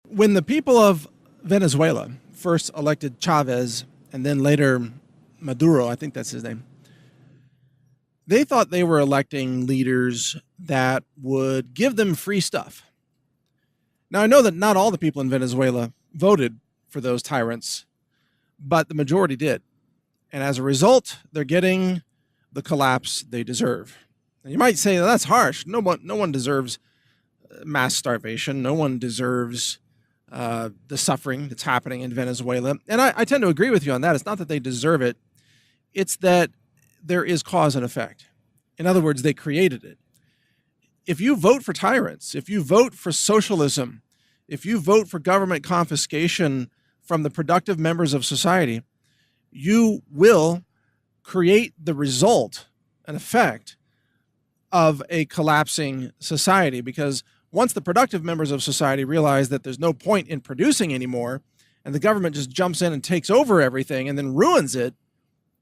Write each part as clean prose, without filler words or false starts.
When the people of Venezuela first elected Chavez and then later Maduro, I think that's his name, they thought they were electing leaders that would give them free stuff. Now, I know that not all the people in Venezuela voted for those tyrants, but the majority did. And as a result, they're getting the collapse they deserve. And you might say, that's harsh. No one deserves mass starvation. No one deserves the suffering that's happening in Venezuela. And I tend to agree with you on that. It's not that they deserve it. It's that there is cause and effect. In other words, they created it. If you vote for tyrants, if you vote for socialism, if you vote for government confiscation from the productive members of society, you will create the result, an effect, of a collapsing society. Because once the productive members of society realize that there's no point in producing anymore, and the government just jumps in and takes over everything and then ruins it,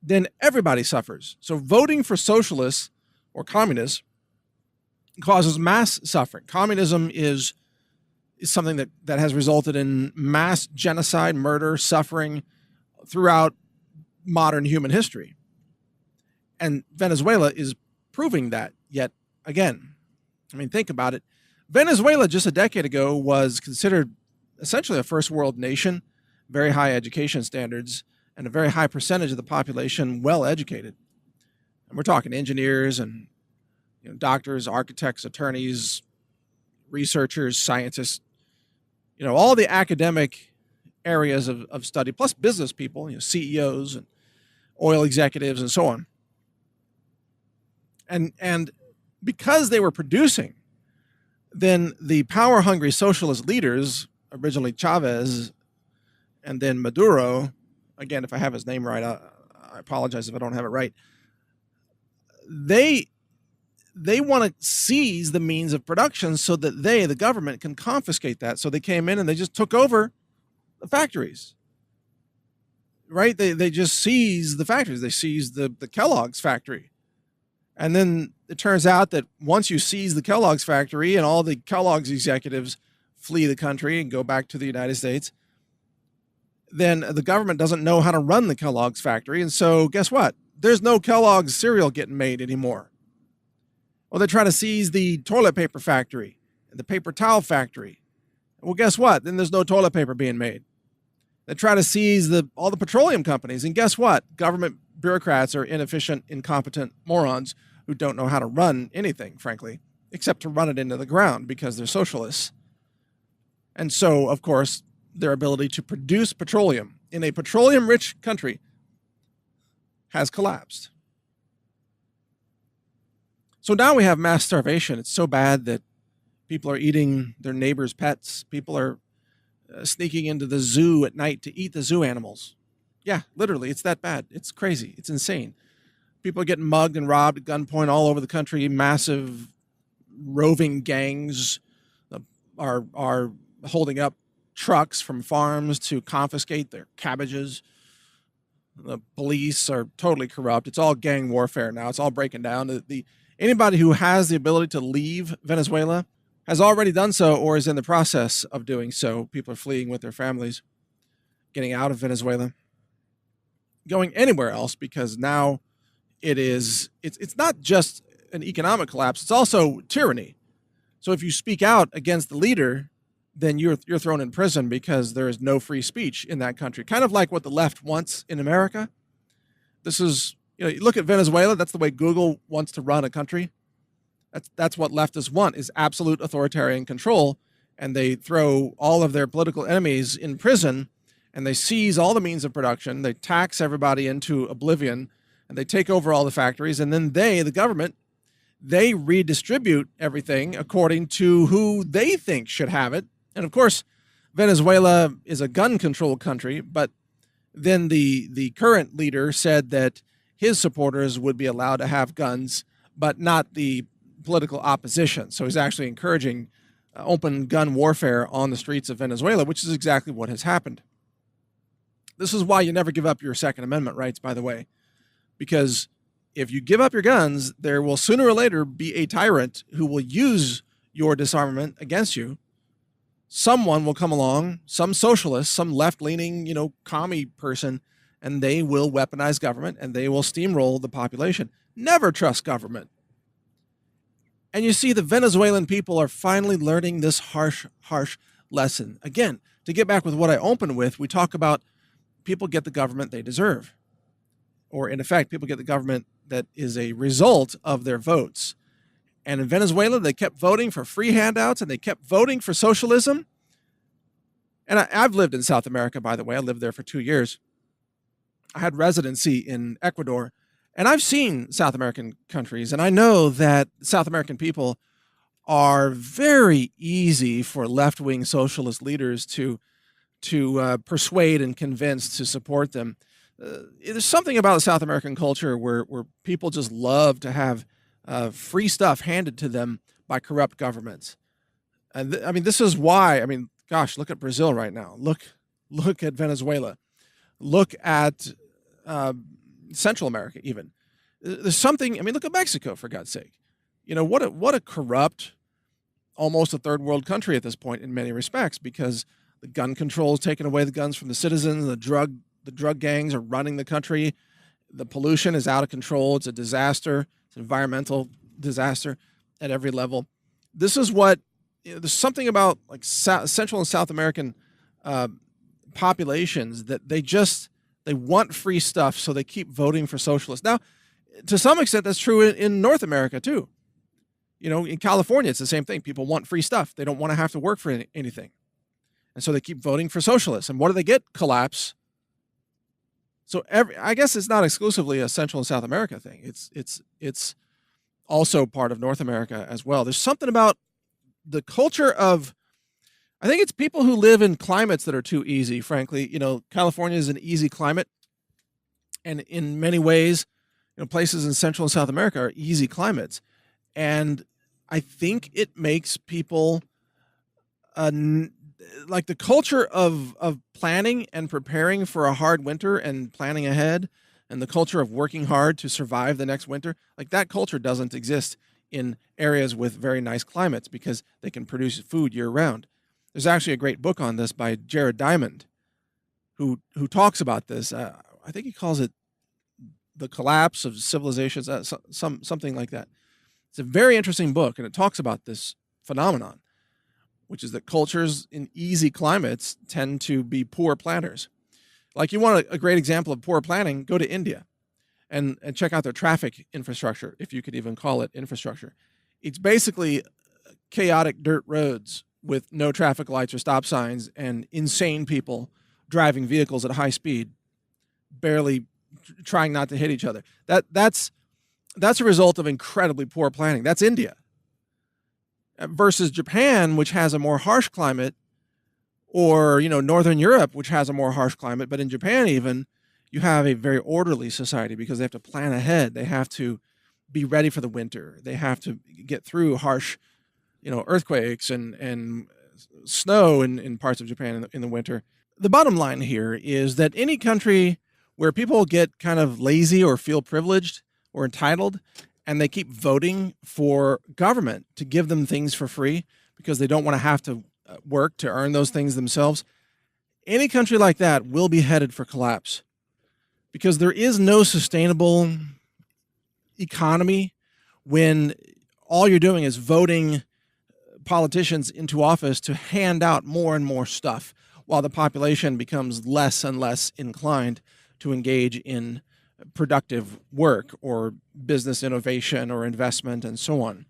then everybody suffers. So voting for socialists or communists causes mass suffering. Communism is something that has resulted in mass genocide, murder, suffering throughout modern human history. And Venezuela is proving that yet again. I mean, think about it. Venezuela just a decade ago was considered essentially a first world nation, very high education standards, and a very high percentage of the population well educated. And we're talking engineers and doctors, architects, attorneys, researchers, scientists, all the academic areas of study, plus business people, CEOs and oil executives and so on. And because they were producing, then the power-hungry socialist leaders, originally Chavez and then Maduro, again, if I have his name right, I apologize if I don't have it right, they want to seize the means of production so that they, the government, can confiscate that. So they came in and they just took over the factories, right? They just seized the factories. They seized the Kellogg's factory. And then it turns out that once you seize the Kellogg's factory and all the Kellogg's executives flee the country and go back to the United States, then the government doesn't know how to run the Kellogg's factory. And so guess what? There's no Kellogg's cereal getting made anymore. Well, they try to seize the toilet paper factory and the paper towel factory. Well, guess what? Then there's no toilet paper being made. They try to seize all the petroleum companies. And guess what? Government bureaucrats are inefficient, incompetent morons who don't know how to run anything, frankly, except to run it into the ground because they're socialists. And so, of course, their ability to produce petroleum in a petroleum-rich country has collapsed. So now we have mass starvation. It's so bad that people are eating their neighbors' pets. People are sneaking into the zoo at night to eat the zoo animals. Yeah, literally, it's that bad. It's crazy. It's insane. People are getting mugged and robbed at gunpoint all over the country. Massive roving gangs are holding up trucks from farms to confiscate their cabbages. The police are totally corrupt. It's all gang warfare now. It's all breaking down. Anybody who has the ability to leave Venezuela has already done so or is in the process of doing so. People are fleeing with their families, getting out of Venezuela, going anywhere else, because now it's not just an economic collapse, it's also tyranny. So if you speak out against the leader, then you're thrown in prison because there is no free speech in that country. Kind of like what the left wants in America. This is, you look at Venezuela, that's the way Google wants to run a country. That's what leftists want, is absolute authoritarian control. And they throw all of their political enemies in prison, and they seize all the means of production. They tax everybody into oblivion, and they take over all the factories. And then the government, they redistribute everything according to who they think should have it. And of course, Venezuela is a gun control country, but then the current leader said that his supporters would be allowed to have guns, but not the political opposition. So he's actually encouraging open gun warfare on the streets of Venezuela, which is exactly what has happened. This is why you never give up your Second Amendment rights, by the way, because if you give up your guns, there will sooner or later be a tyrant who will use your disarmament against you. someone will come along, some socialist, some left-leaning, commie person, and they will weaponize government and they will steamroll the population. Never trust government. And you see, the Venezuelan people are finally learning this harsh lesson. Again, to get back with what I opened with, we talk about people get the government they deserve. Or in effect, people get the government that is a result of their votes. And in Venezuela, they kept voting for free handouts and they kept voting for socialism. And I've lived in South America, by the way. I lived there for 2 years. I had residency in Ecuador. And I've seen South American countries, and I know that South American people are very easy for left-wing socialist leaders to persuade and convince to support them. There's something about the South American culture where people just love to have free stuff handed to them by corrupt governments. And this is why, gosh, look at Brazil right now. Look at Venezuela. Look at Central America even. There's something, look at Mexico, for God's sake. What a corrupt, almost a third world country at this point in many respects, because the gun control is taking away the guns from the citizens, the drug gangs are running the country, the pollution is out of control, it's a disaster, it's an environmental disaster at every level. This is what, there's something about like Central and South American populations that they want free stuff, so they keep voting for socialists. Now, to some extent, that's true in North America, too. In California, it's the same thing. People want free stuff. They don't want to have to work for anything. And so they keep voting for socialists. And what do they get? Collapse. So I guess it's not exclusively a Central and South America thing. It's also part of North America as well. There's something about the culture of, I think it's people who live in climates that are too easy, frankly. California is an easy climate. And in many ways, places in Central and South America are easy climates. And I think it makes people like the culture of planning and preparing for a hard winter and planning ahead, and the culture of working hard to survive the next winter, like that culture doesn't exist in areas with very nice climates because they can produce food year round. There's actually a great book on this by Jared Diamond, who talks about this. I think he calls it The Collapse of Civilizations, something like that. It's a very interesting book, and it talks about this phenomenon, which is that cultures in easy climates tend to be poor planners. Like, you want a great example of poor planning, go to India and check out their traffic infrastructure, if you could even call it infrastructure. It's basically chaotic dirt roads with no traffic lights or stop signs and insane people driving vehicles at high speed, barely trying not to hit each other. That's a result of incredibly poor planning. That's India. Versus Japan, which has a more harsh climate, or Northern Europe, which has a more harsh climate. But in Japan, even, you have a very orderly society because they have to plan ahead. They have to be ready for the winter. They have to get through harsh, earthquakes and snow in parts of Japan in the winter. The bottom line here is that any country where people get kind of lazy or feel privileged or entitled, and they keep voting for government to give them things for free because they don't want to have to work to earn those things themselves, any country like that will be headed for collapse, because there is no sustainable economy when all you're doing is voting politicians into office to hand out more and more stuff while the population becomes less and less inclined to engage in productive work or business innovation or investment and so on.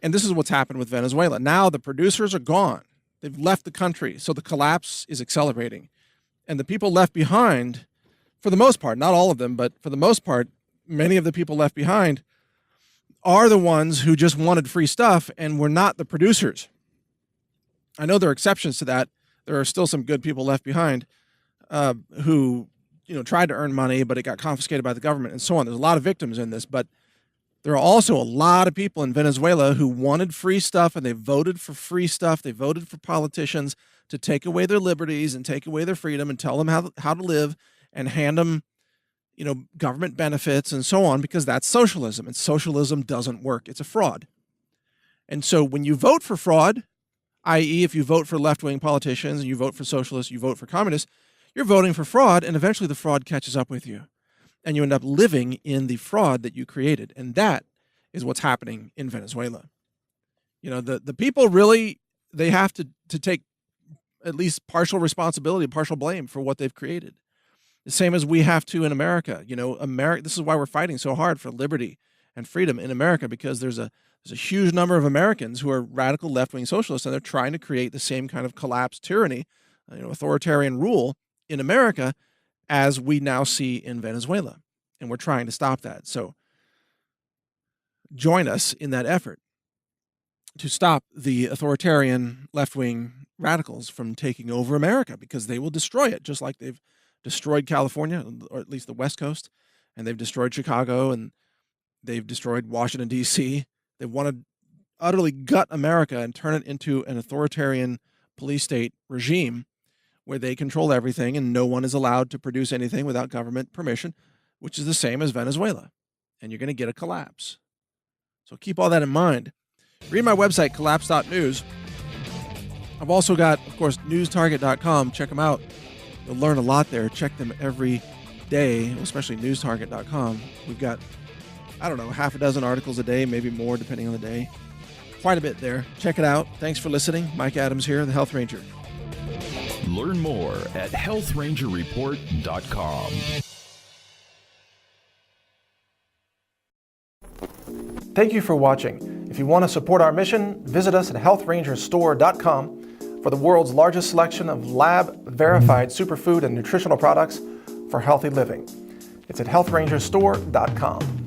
And this is what's happened with Venezuela. Now the producers are gone. They've left the country, so the collapse is accelerating. And the people left behind, for the most part, not all of them, but for the most part, many of the people left behind are the ones who just wanted free stuff and were not the producers. I know there are exceptions to that. There are still some good people left behind who tried to earn money, but it got confiscated by the government and so on. There's a lot of victims in this, but there are also a lot of people in Venezuela who wanted free stuff, and they voted for free stuff. They voted for politicians to take away their liberties and take away their freedom and tell them how to live and hand them, government benefits and so on, because that's socialism, and socialism doesn't work. It's a fraud. And so when you vote for fraud, i.e., if you vote for left-wing politicians and you vote for socialists, you vote for communists, you're voting for fraud, and eventually the fraud catches up with you. And you end up living in the fraud that you created. And that is what's happening in Venezuela. The people really, they have to take at least partial responsibility, partial blame for what they've created. The same as we have to in America. This is why we're fighting so hard for liberty and freedom in America, because there's a huge number of Americans who are radical left-wing socialists, and they're trying to create the same kind of collapsed tyranny, authoritarian rule in America as we now see in Venezuela. And we're trying to stop that. So join us in that effort to stop the authoritarian left-wing radicals from taking over America, because they will destroy it, just like they've destroyed California, or at least the West Coast, and they've destroyed Chicago, and they've destroyed Washington, D.C. They want to utterly gut America and turn it into an authoritarian police state regime where they control everything and no one is allowed to produce anything without government permission, which is the same as Venezuela. And you're going to get a collapse. So keep all that in mind. Read my website, collapse.news. I've also got, of course, newstarget.com. Check them out. You'll learn a lot there. Check them every day, especially newstarget.com. We've got, half a dozen articles a day, maybe more depending on the day. Quite a bit there. Check it out. Thanks for listening. Mike Adams here, the Health Ranger. Learn more at healthrangerreport.com. Thank you for watching. If you want to support our mission, visit us at healthrangerstore.com for the world's largest selection of lab-verified superfood and nutritional products for healthy living. It's at healthrangerstore.com.